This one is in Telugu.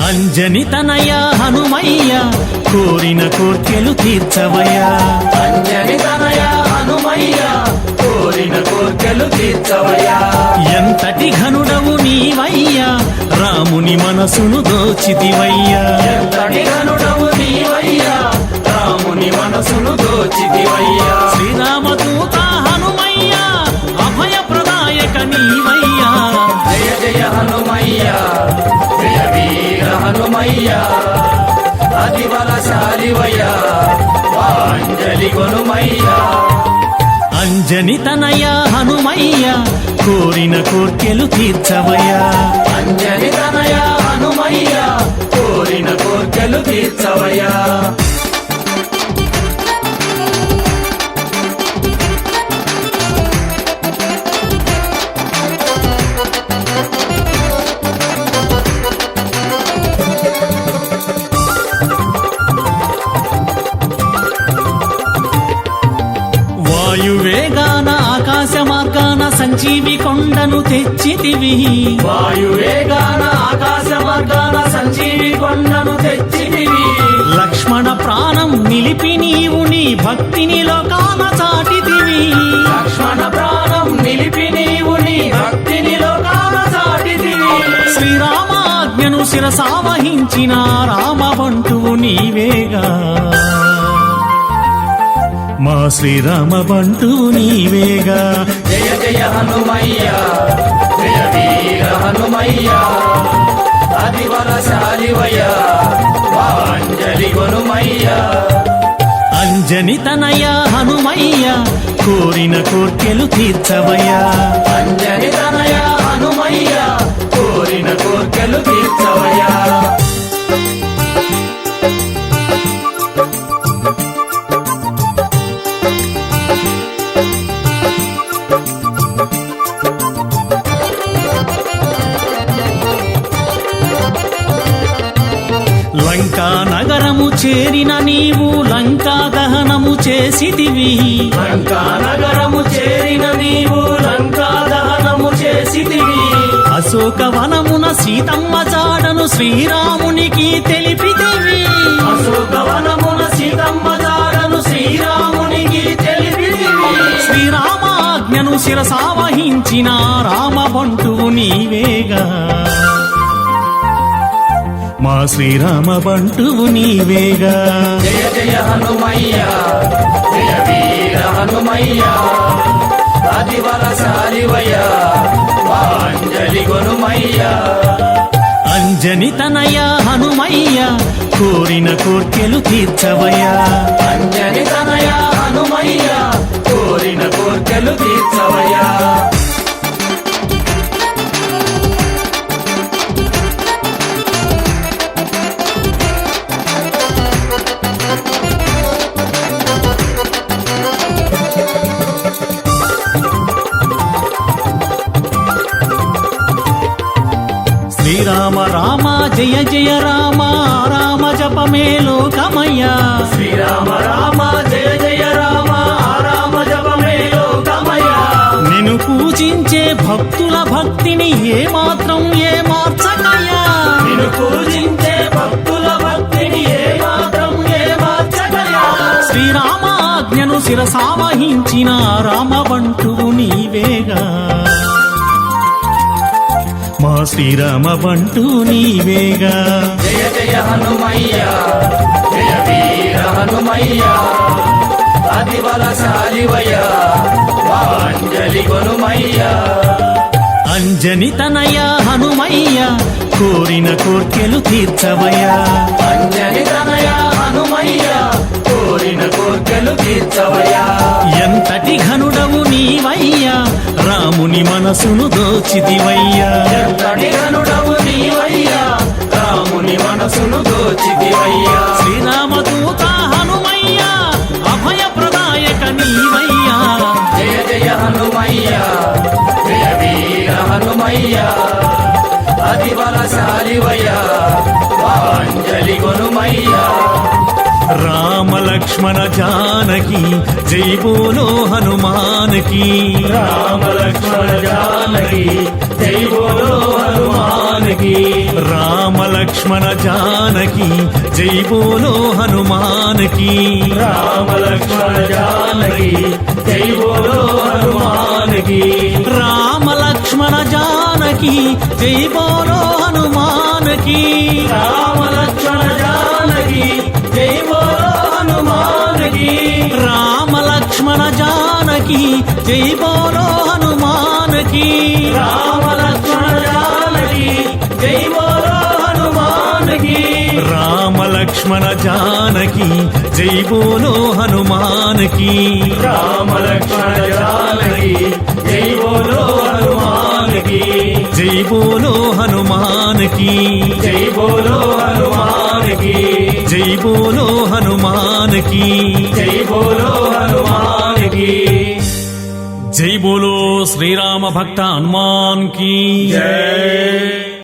అంజని తనయ హనుమయ్య కోరిన కోర్కెలు తీర్చవయ్యా. అంజని తనయ హనుమయ్య కోరిన కోర్కెలు తీర్చవయ్యా. ఎంతటి ఘనుడవు నీవయ్యా రాముని మనసును దోచితివయ్యా. ఎంతటి ఘనుడవు నీవయ్యా రాముని మనసును దోచితివయ్యా. శ్రీరామదూత హనుమయ్య అభయ ప్రదాయక నీవయ్యా. జయ జయ హనుమయ్య జయ వీర హనుమయ్య అతిబలశాలివయ్యా అంజలి కొనుమయ్యా. అంజని తనయ హనుమయ్య కోరిన కోర్కెలు తీర్చవయ్యా. అంజని తనయ హనుమయ్య కోరిన కోర్కెలు తీర్చవయ్యా. వాయువేగాన ఆకాశ మార్గాన సంజీవి కొండను తెచ్చితివి. వాయువేగాన ఆకాశ మార్గాన సంజీవి కొండను తెచ్చితివి. లక్ష్మణ ప్రాణం నిలిపి నీవు నీ భక్తిని లోకాన చాటితివి. లక్ష్మణ ప్రాణం నిలిపి నీవు నీ భక్తిని లోకాన చాటితివి. శ్రీరామాజ్ఞను శిరసావహించిన రామబంటువు నీవేగా. మా శ్రీరామ బంటువు నీవేగా. జయ జయ హనుమయ్య జయ వీర హనుమయ్య అతిబలశాలివయ్యా అంజలి కొనుమయ్యా. అంజని తనయ హనుమయ్య కోరిన కోర్కెలు తీర్చవయ్యా. అంజని తనయ హనుమయ్య కోరిన కోర్కెలు తీర్చవయ్యా. లంకా నగరము చేరిన నీవు లంకా దహనము చేసితివి. లంకా నగరము చేరిన నీవు లంకా దహనము చేసితివి. అశోకవనమున సీతమ్మ జాడను శ్రీరామునికి తెలిపితివి. అశోకవనమున సీతమ్మ జాడను శ్రీరామునికి తెలిపితివి. శ్రీరామాజ్ఞను శిరసావహించిన రామబంటువు నీవేగా. మా శ్రీరామ బంటువు నీవేగా. జయ జయ హనుమయ్య జయ వీర హనుమయ్య అతిబలశాలివయ్యా అంజలి కొనుమయ్యా. అంజని తనయ హనుమయ్య కోరిన కోర్కెలు తీర్చవయ్యా. అంజని తనయ హనుమయ్య కోరిన కోర్కెలు తీర్చవయ్యా. శ్రీరామ రామ జయ జయ రామ రామ జపమే లోకమయ్యా. శ్రీరామ రామ జయ జయ రామ రామ జపమే లోకమయ్యా. నిన్ను పూజించే భక్తుల భక్తిని ఏమాత్రం మార్చకయ్యా. నిన్ను పూజించే భక్తుల భక్తిని ఏమాత్రం మార్చకయ్యా. శ్రీరామాజ్ఞను శిరసావహించిన రామబంటువు నీవేగా. మా శ్రీరామ బంటు నీవేగా. జయ జయ హనుమయ్య జయ వీర హనుమయ్య అతిబలశాలివయ్యా అంజలి కొనుమయ్యా. అంజని తనయ హనుమయ్య కోరిన కోర్కెలు తీర్చవయ్యా. అంజని తనయ హనుమయ్య కోరిన కోర్కెలు తీర్చవయ్యా. ఎంతటి ఘనుడవు నీవయ్యా రాముని మనసును దోచితివయ్యా. ఎంతటి ఘనుడవు నీవయ్యా రాముని మనసును దోచితివయ్యా. శ్రీరామదూత హనుమయ్య అభయ ప్రదాయక నీవయ్యా. జయ జయ హనుమయ్య జయ వీర హనుమయ్య అతిబలశాలివయ్యా అంజలి కొనుమయ్యా రామ లక్ష్మణ జానకి జై బోలో హనుమాన్ కి రామ లక్ష్మణ జానకి జై బోలో హనుమాన్ కి రామ లక్ష్మణ జానకి జై బోలో హనుమాన్ కి రామ లక్ష్మణ జానకి జై బోలో హనుమాన్ కి రామ లక్ష్మణ జానకి జై బోలో హనుమాన్ కి రామ లక్ష్మణ జానకి జై బోలో హనుమాన్ కి రామ లక్ష్మణ జానకి జై బోలో హనుమాన్ కి రామ లక్ష్మణ జానకి జై బోలో హనుమాన్ కి రామ లక్ష్మణ జానకి జై బోలో హనుమాన్ కి రామ లక్ష్మణ జానకి జై బోలో హనుమాన్ కి జై బోలో హనుమాన్ కి జై బోలో హనుమాన్ కి జై బోలో హనుమాన్ కి జై బోలో హనుమాన్ కి జై బోలో శ్రీరామ భక్త హనుమాన్ కి జై